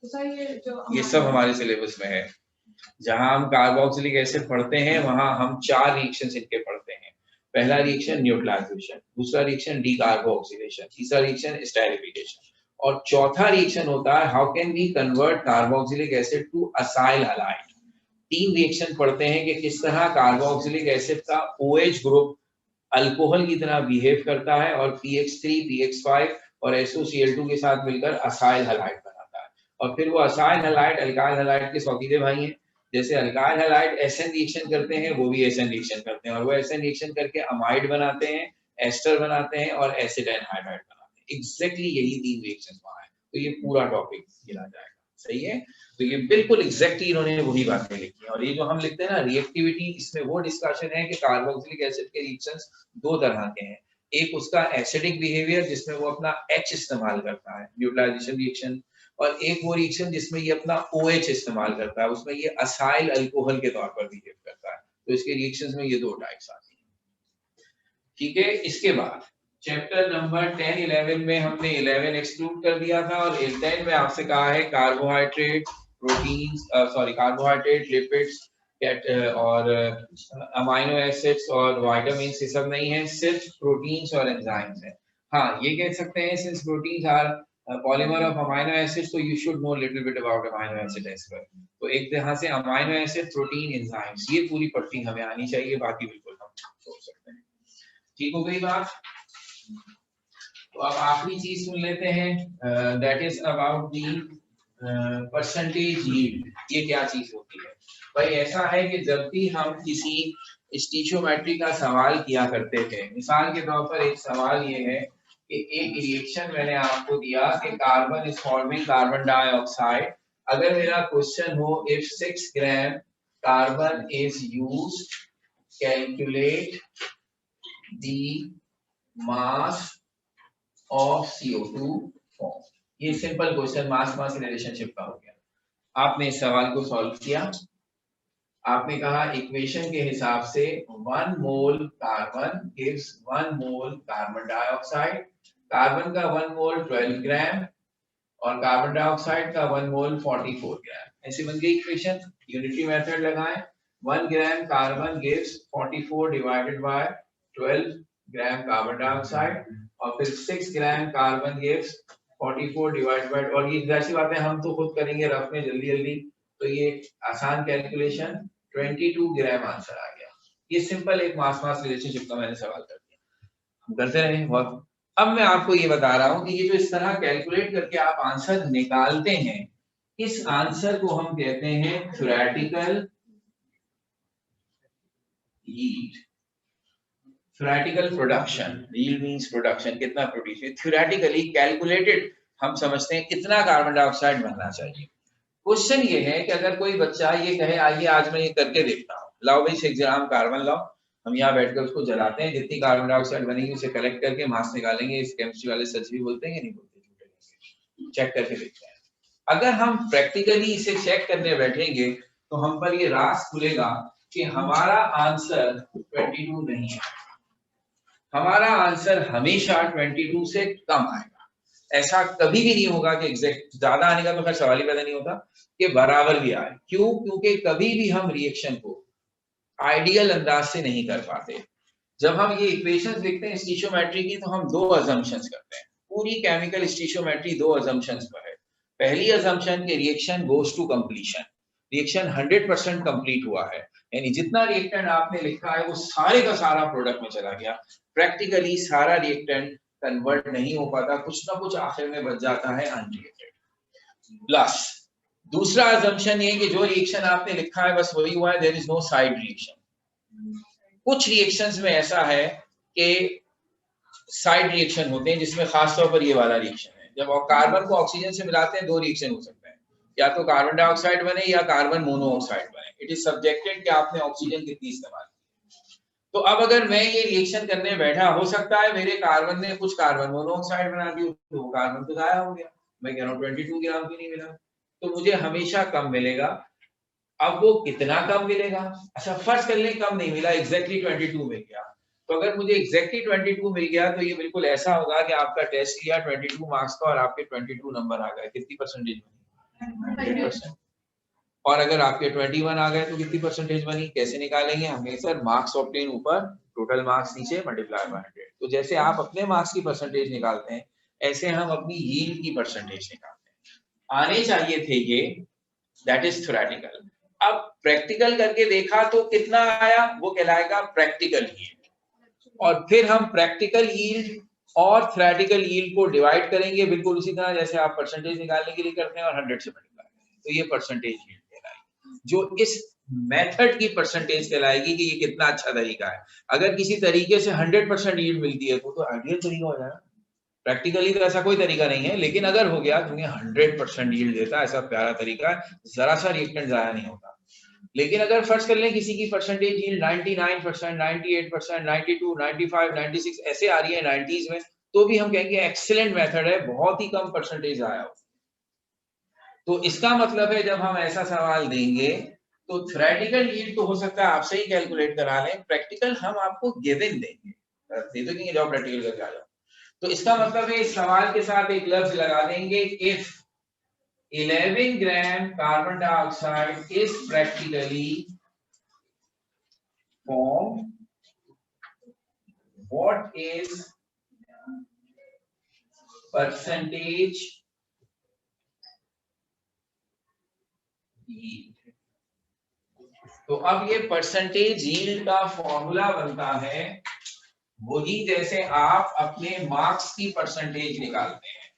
तो sir ये सब हमारे syllabus में है। जहां हम carboxylic acid पढ़ते हैं वहां हम 4 रिएक्शंस इनके पढ़ते हैं। पहला रिएक्शन न्यूट्रलाइजेशन, दूसरा रिएक्शन डीकार्बोक्सिलेशन, तीसरा रिएक्शन स्टेरिफिकेशन, और चौथा रिएक्शन होता है how can we convert carboxylic acid to acyl halide. 3 reaction पढ़ते हैं कि किस तरह कार्बोक्सिलिक एसिड का OH ग्रुप अल्कोहल की तरह बिहेव करता है और PX3, PX5 और SOCl2 के साथ मिलकर असाइल हैलाइड बनाता है। और फिर वो असाइल हैलाइड अल्काइल हैलाइड के सौतीले भाई हैं। जैसे अल्काइल हैलाइड SN रिएक्शन करते हैं, वो भी SN रिएक्शन करते हैं, और वो SN रिएक्शन करके अमाइड बनाते हैं, एस्टर बनाते हैं और एसिड एनहाइड्राइड बनाते हैं। एग्जैक्टली यही 3 रिएक्शंस वहां है। तो ये पूरा टॉपिक गिना जाएगा, सही है। तो ये बिल्कुल एग्जैक्टली इन्होंने वही बातें लिखी हैं। और ये जो हम लिखते हैं ना रिएक्टिविटी, इसमें वो डिस्कशन है कि कार्बोक्सिलिक एसिड के रिएक्शंस 2 तरह के हैं। एक उसका एसिडिक बिहेवियर जिसमें वो अपना H इस्तेमाल करता है, न्यूट्रलाइजेशन रिएक्शन, और एक वो रिएक्शन जिसमें ये अपना OH इस्तेमाल करता है, उसमें ये असाइल अल्कोहल के तौर पर बिहेव करता है। तो इसके रिएक्शंस में ये 2 टाइप्स आती हैं, ठीक है। इसके बाद चैप्टर नंबर 10 11 में हमने 11 एक्सक्लूड कर दिया था, और 10 में आपसे कहा है कार्बोहाइड्रेट, प्रोटीन्स, कार्बोहाइड्रेट, लिपिड्स और अमाइनो एसिड्स और विटामिन्स, ये सब नहीं है, सिर्फ प्रोटीन्स और एंजाइम्स है। हाँ, ये कह सकते हैं since proteins are polymer of amino acids, तो you should know little bit about amino acid as well. तो एक तरह से अमाइनो एसिड, प्रोटीन, एंजाइम्स, ये पूरी पट्टी हमें आनी चाहिए, बाकी बिल्कुल हम छोड़ सकते हैं। ठीक हो गई बात। तो अब आखिरी चीज सुन लेते हैं, that is about the percentage yield. ये क्या चीज होती है भाई? ऐसा है कि जब भी हम किसी स्टीचियोमेट्री का सवाल किया करते थे, मिसाल के तौर पर एक सवाल ये है कि एक रिएक्शन मैंने आपको दिया कि carbon is forming carbon dioxide. अगर मेरा क्वेश्चन हो if 6 gram carbon is used, calculate the mass of CO2 form. ये सिंपल क्वेश्चन मास मास रिलेशनशिप का हो गया। आपने इस सवाल को सॉल्व किया, आपने कहा इक्वेशन के हिसाब से 1 mole carbon gives 1 mole carbon dioxide. Carbon का 1 मोल 12 ग्राम और कार्बन डाइऑक्साइड का 1 मोल 44 ग्राम। ऐसे बन गई इक्वेशन। यूनिटरी मेथड लगाएं। 1 gram carbon gives 44 divided by 12 gram carbon dioxide, और फिर 6 gram carbon gives 44 divide by, और ये जाहिर सी बात है हम तो खुद करेंगे रफ में जल्दी जल्दी, तो ये आसान कैलकुलेशन 22 ग्राम आंसर आ गया। ये सिंपल एक मास मास रिलेशनशिप का मैंने सवाल कर दिया, हम करते रहे बहुत। अब मैं आपको ये बता रहा हूं कि ये जो इस तरह कैलकुलेट करके आप आंसर निकालते हैं, इस आंसर को हम कहते हैं theoretical yield. Theoretical production, yield means production, कितना प्रोड्यूस है। थ्योरेटिकली कैलकुलेटेड हम समझते हैं कितना कार्बन डाइऑक्साइड बनना चाहिए। क्वेश्चन ये है कि अगर कोई बच्चा ये कहे आइए आज मैं ये करके देखता हूँ, लाओ भाई 6 ग्राम कार्बन लाओ, हम यहाँ बैठकर उसको जलाते हैं, जितनी कार्बन डाइऑक्साइड बनेगी उसे कलेक्ट करके मास निकालेंगे। इस केमिस्ट्री वाले सच भी बोलते हैं कि नहीं बोलते, चेक करके देखते हैं। अगर हम प्रैक्टिकली इसे चेक करने बैठेंगे तो हम पर ये राज खुलेगा कि हमारा आंसर 22 नहीं है, हमारा आंसर हमेशा 22 से कम आएगा। ऐसा कभी भी नहीं होगा कि एग्जैक्ट ज्यादा आने का तो खैर सवाल ही पैदा नहीं होता, कि बराबर भी आए। क्यों? क्योंकि कभी भी हम रिएक्शन को आइडियल अंदाज से नहीं कर पाते। जब हम ये इक्वेशंस लिखते हैं स्टीशियोमेट्री की, तो हम दो अजम्पशंस करते हैं। पूरी केमिकल स्टीशियोमेट्री दो अजम्पशंस पर है। पहली अजम्पशन के reaction goes to completion, reaction 100% complete हुआ है, यानी जितना रिएक्टेंट आपने लिखा है वो सारे का सारा प्रोडक्ट में चला गया। प्रैक्टिकली सारा रिएक्टेंट कन्वर्ट नहीं हो पाता, कुछ ना कुछ आखिर में बच जाता है अनरिएक्टेड। प्लस दूसरा अजम्पशन ये कि जो रिएक्शन आपने लिखा है बस वही हुआ है, there is no side reaction. कुछ रिएक्शंस में ऐसा है कि साइड रिएक्शन होते हैं, जिसमें खासतौर पर ये वाला रिएक्शन है। जब कार्बन को ऑक्सीजन से मिलाते हैं दो रिएक्शन हो सकते हैं, या तो कार्बन डाइऑक्साइड बने या कार्बन मोनोऑक्साइड बने। इट इज सब्जेक्टेड कि आपने ऑक्सीजन कितनी इस्तेमाल की। तो अब अगर मैं ये रिएक्शन करने बैठा, हो सकता है मेरे कार्बन ने कुछ कार्बन मोनोऑक्साइड बना दी, तो वो कार्बन तो गायब हो गया, मैं कह रहा हूँ 22 ग्राम भी नहीं मिला, तो मुझे हमेशा कम मिलेगा। अब वो कितना कम मिलेगा? अच्छा फर्स्ट कर लें कम नहीं मिला, एग्जैक्टली 22 मिल गया। तो अगर मुझे एग्जैक्टली 22 मिल गया तो ये बिल्कुल ऐसा होगा कि आपका टेस्ट लिया 22 मार्क्स का और आपके 22 नंबर आ गए। कितनी परसेंटेज बनी? 100%। और अगर आपके 21 आ गए तो कितनी परसेंटेज बनी? कैसे निकालेंगे? हमें सर मार्क्स ऑब्टेन ऊपर, टोटल मार्क्स नीचे, मल्टीप्लाई बाय 100। तो जैसे आप अपने मार्क्स की परसेंटेज निकालते हैं, ऐसे हम अपनी यील्ड की परसेंटेज निकालते हैं। आने चाहिए थे ये, दैट इज थ्योरेटिकल। अब प्रैक्टिकल करके देखा तो कितना आया, वो कहलाएगा प्रैक्टिकल यील्ड। और फिर हम प्रैक्टिकल यील्ड और थ्योरेटिकल यील्ड को डिवाइड करेंगे, बिल्कुल उसी तरह जैसे आप परसेंटेज निकालने के लिए करते हैं, और 100 से मल्टीप्लाई करेंगे, तो ये परसेंटेज यील्ड कहलाएगी, जो इस मेथड की परसेंटेज कहलाएगी कि ये कितना अच्छा तरीका है। अगर किसी तरीके से 100% यील्ड मिलती है तो आइडियल तरीका हो जाएगा। प्रैक्टिकली तो ऐसा कोई तरीका नहीं है, लेकिन अगर हो गया, क्योंकि 100% यील्ड देता है, ऐसा प्यारा तरीका है, जरा सा रिएक्टेंट जाया नहीं होता। लेकिन अगर फर्ज कर लें किसी की परसेंटेज यील्ड 99%, 98%, 92, 95, 96 ऐसे आ रही है 90s में, तो भी हम कहेंगे एक्सीलेंट मेथड है, बहुत ही कम परसेंटेज आया हो। तो इसका मतलब है जब हम ऐसा सवाल देंगे तो थ्योरेटिकल यील्ड तो हो सकता है आपसे ही कैलकुलेट करा लें, प्रैक्टिकल हम आपको गिवन देंगे, दे देंगे जाओ प्रैक्टिकल करके आ जाओ। तो इसका मतलब है इस सवाल के साथ एक लफ्ज लगा देंगे, if 11 gram carbon dioxide is practically form, what is percentage yield. तो अब ये परसेंटेज यील्ड का फॉर्मूला बनता है वही जैसे आप अपने मार्क्स की परसेंटेज निकालते हैं।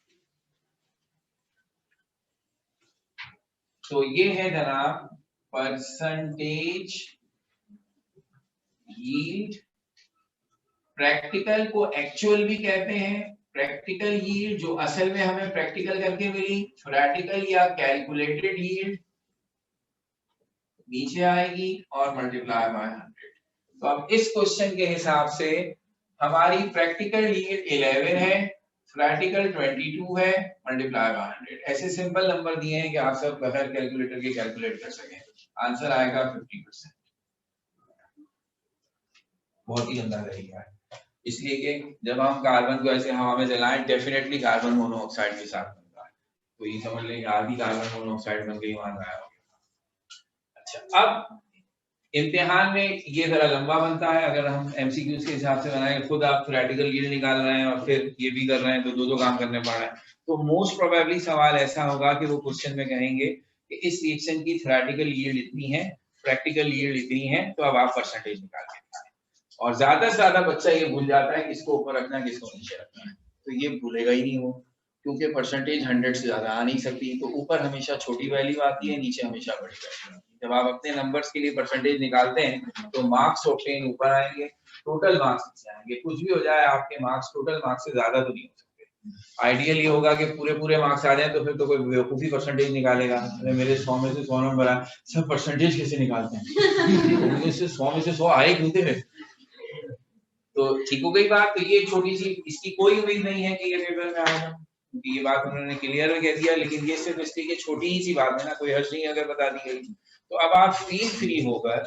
तो ये है जनाब परसेंटेज यील्ड। प्रैक्टिकल को एक्चुअल भी कहते हैं, प्रैक्टिकल यील्ड जो असल में हमें प्रैक्टिकल करके मिली, थ्योरेटिकल या कैलकुलेटेड यील्ड नीचे आएगी और मल्टीप्लाई बाय 100। तो अब इस क्वेश्चन के हिसाब से हमारी प्रैक्टिकल यील्ड 11 है, थ्योरेटिकल 22 है, मल्टीप्लाई बाय 100। ऐसे सिंपल नंबर दिए हैं कि आप सब बगैर कैलकुलेटर के कैलकुलेट कर सकें। आंसर आएगा 50%। बहुत ही गंदा तरीका है, इसलिए कि जब हम कार्बन को ऐसे हवा में जलाएं, डेफिनेटली कार्बन मोनोऑक्साइड के साथ बनता है, तो ये समझ लें आधी कार्बन मोनोऑक्साइड बन गई, वहां गायब हो गया। अच्छा अब इम्तिहान में ये जरा लंबा बनता है, अगर हम एमसीक्यूज के हिसाब से बनाएं, खुद आप थ्योरेटिकल यील्ड निकाल रहे हैं और फिर ये भी कर रहे हैं, तो दो काम करने पड़ रहे हैं। तो मोस्ट प्रोबेबली सवाल ऐसा होगा कि वो क्वेश्चन में कहेंगे कि इस रिएक्शन की थ्योरेटिकल यील्ड इतनी है, प्रैक्टिकल यील्ड इतनी है, तो अब आप परसेंटेज निकाल के दिखाएं। और ज्यादा से ज्यादा बच्चा ये भूल जाता है किसको ऊपर रखना है, किसको नीचे रखना है, तो ये भूलेगा ही नहीं वो, क्योंकि परसेंटेज 100 से ज्यादा आ नहीं सकती। तो ऊपर हमेशा छोटी वैल्यू आती है, नीचे हमेशा बड़ी वैल्यू आती है। जब आप अपने नंबर्स के लिए परसेंटेज निकालते हैं तो मार्क्स ऑब्टेन ऊपर आएंगे, टोटल मार्क्स नीचे आएंगे। कुछ भी हो जाए, आपके मार्क्स टोटल मार्क्स से ज्यादा तो नहीं हो सकते। आइडियल ये होगा कि पूरे मार्क्स आ जाए, तो फिर तो कोई बेवकूफी परसेंटेज निकालेगा, मेरे 100 में से 100 नंबर आए, सब परसेंटेज कैसे निकालते हैं, मुझे से 100 में से 100 आए क्यों थे। तो ठीक हो गई बात। तो ये छोटी सी, इसकी कोई उम्मीद नहीं है कि ये पेपर में आएगा, क्योंकि ये बात उन्होंने क्लियर में कह दिया, लेकिन ये सिर्फ इसलिए कि छोटी ही सी बात है ना, कोई हर्ज नहीं अगर बता दी गई। तो अब आप फील फ्री होकर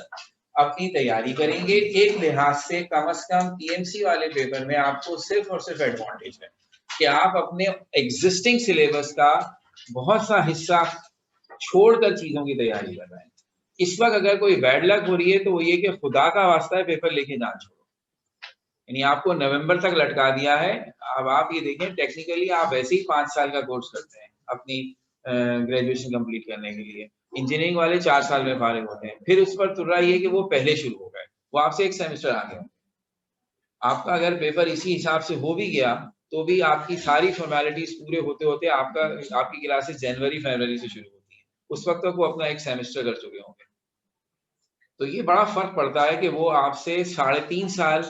अपनी तैयारी करेंगे। एक लिहाज से कम पीएमसी वाले पेपर में आपको सिर्फ और सिर्फ एडवांटेज है कि आप अपने एग्जिस्टिंग सिलेबस का बहुत सा हिस्सा छोड़कर चीजों की तैयारी कर रहे हैं। इस वक्त अगर कोई बैड लक हो रही है तो वो ये कि खुदा का वास्ता है पेपर लेके ना छोड़ो, यानी आपको नवंबर तक लटका दिया है। अब आप ये देखें, टेक्निकली आप वैसे ही 5 साल का कोर्स करते हैं अपनी ग्रेजुएशन कंप्लीट करने के लिए। इंजीनियरिंग वाले 4 साल में फारिग होते हैं, फिर उस पर तुर्रा ये कि वो पहले शुरू हो गए, वो आपसे एक सेमेस्टर आगे होंगे। आपका अगर पेपर इसी हिसाब से हो भी गया तो भी आपकी सारी फॉर्मेलिटीज पूरे होते होते आपकी क्लासेस जनवरी फरवरी से शुरू होती है, उस वक्त तक वो अपना एक सेमेस्टर कर चुके होंगे। तो ये बड़ा फर्क पड़ता है कि वो आपसे 3.5 साल,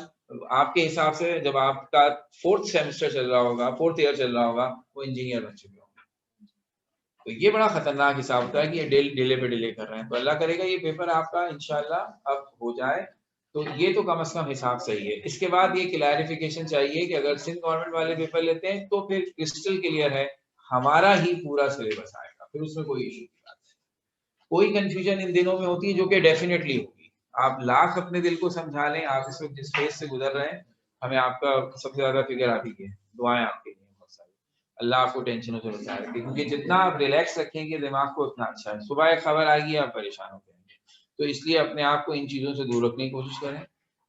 आपके हिसाब से जब आपका 4th सेमेस्टर चल रहा होगा, 4th ईयर चल रहा होगा, वो इंजीनियर बन चुके होंगे। तो ये बड़ा खतरनाक हिसाब होता है कि ये डिले पे डिले कर रहे हैं। तो अल्लाह करेगा ये पेपर आपका इंशाल्लाह अब हो जाए, तो ये तो कम से कम हिसाब सही है। इसके बाद ये क्लैरिफिकेशन चाहिए कि अगर सिंध गवर्नमेंट वाले पेपर लेते हैं तो फिर क्रिस्टल क्लियर है, हमारा ही पूरा सिलेबस आएगा, फिर उसमें कोई इशू नहीं आता। कोई कंफ्यूजन इन दिनों में होती है जो कि डेफिनेटली होगी, आप लाख अपने दिल को समझा लें, आप इस वक्त जिस फेज से गुजर रहे हैं, हमें आपका सबसे ज्यादा फिक्र आप ही की है, दुआएं आपके लिए बहुत सारी। अल्लाह आपको टेंशनों से बचा रखे, क्योंकि जितना आप रिलैक्स रखेंगे दिमाग को उतना अच्छा है। सुबह एक खबर आएगी आप परेशान हो जाएंगे, तो इसलिए अपने आप को इन चीजों से दूर रखने की कोशिश करें।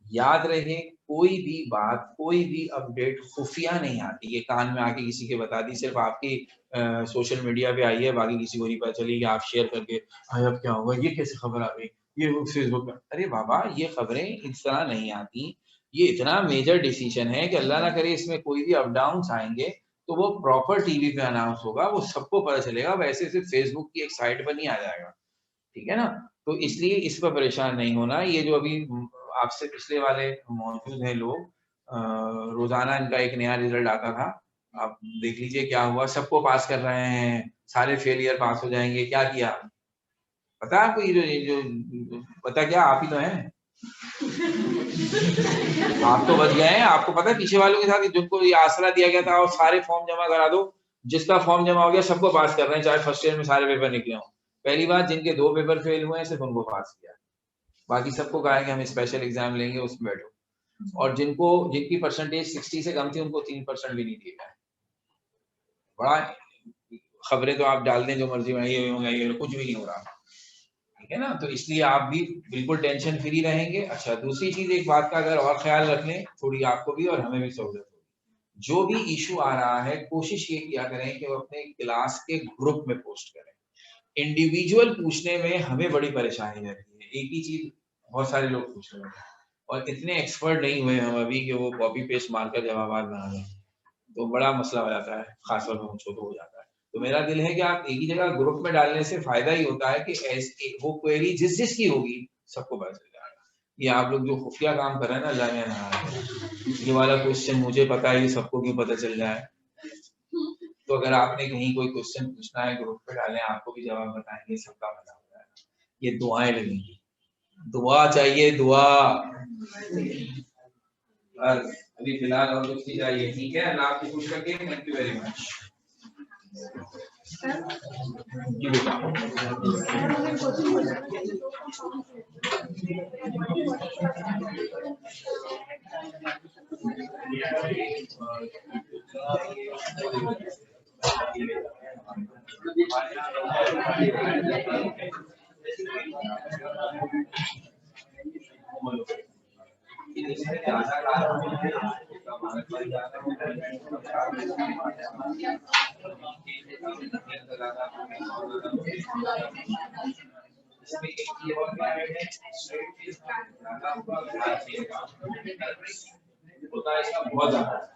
याद रहे, कोई भी बात, कोई भी अपडेट खुफिया नहीं आती, ये कान में आके किसी के बता दी, सिर्फ आपकी सोशल मीडिया पे आई है, बाकी किसी को नहीं पता चली कि आप शेयर करके भाई अब क्या होगा, ये कैसे खबर आ गई, ये फेसबुक पर। अरे बाबा, ये खबरें इस तरह नहीं आती, ये इतना मेजर डिसीजन है कि अल्लाह ना करे इसमें कोई भी अप डाउन आएंगे तो वो प्रॉपर टीवी पे अनाउंस होगा, वो सबको पता चलेगा, वैसे सिर्फ फेसबुक की एक साइट पर नहीं आ जाएगा, ठीक है ना। तो इसलिए इस पर परेशान नहीं होना। ये जो अभी आपसे पिछले वाले मौजूद हैं लोग, रोजाना इनका एक नया रिजल्ट आता था, आप देख लीजिए क्या हुआ, सबको पास कर रहे हैं, सारे फेलियर पास हो जाएंगे, क्या किया पता है आपको? ये जो पता क्या, आप ही तो हैं, आप तो बच गए हैं। आपको पता है पीछे वालों के साथ जिनको ये आसरा दिया गया था और सारे फॉर्म जमा करा दो, जिसका फॉर्म जमा हो गया सबको पास कर रहे हैं, चाहे फर्स्ट ईयर में सारे पेपर निकले हों। पहली बात, जिनके 2 पेपर फेल हुए हैं सिर्फ उनको पास किया, बाकी सबको कहा है कि हम स्पेशल एग्जाम लेंगे, उसमें बैठो। और जिनकी परसेंटेज 60 से कम थी उनको 3% भी नहीं दिए गए। बड़ा खबरें तो आप डाल दें जो मर्जी में, ये होगा ये, कुछ भी नहीं हो रहा, ठीक है ना। तो इसलिए आप भी बिल्कुल टेंशन फ्री रहेंगे। अच्छा, दूसरी चीज, एक बात का अगर और ख्याल रख लें, थोड़ी आपको भी और हमें भी सहूलत होगी, जो भी इशू आ रहा है कोशिश ये किया करें कि वो अपने क्लास के ग्रुप में पोस्ट करें। इंडिविजुअल पूछने में हमें बड़ी परेशानी रहती है, एक ही चीज बहुत सारे लोग पूछ रहे हैं और इतने एक्सपर्ट नहीं हुए हम अभी कि वो कॉपी पेस्ट मारकर जवाब बना लें, तो बड़ा मसला हो जाता है, खासतौर पर मुझको तो हो जाता है। तो मेरा दिल है कि आप एक ही जगह ग्रुप में डालने से फायदा ही होता है कि ऐसे वो क्वेरी जिस जिसकी होगी सबको पता चल जाएगा। ये आप लोग जो खुफिया काम कर रहे हैं ना, जाने ना, ये वाला क्वेश्चन मुझे पता है, ये सबको क्यों पता चल जाए। तो अगर आपने कहीं कोई क्वेश्चन पूछना है ग्रुप पे डालें, आपको भी जवाब बताएंगे, सबका पता हो जाएगा। ये दुआएं लगेंगी, दुआ चाहिए, दुआ। अभी फिलहाल और कुछ नहीं चाहिए, ठीक है। अल्लाह आपको खुश रखे, थैंक यू वेरी मच। होता है इसका बहुत ज्यादा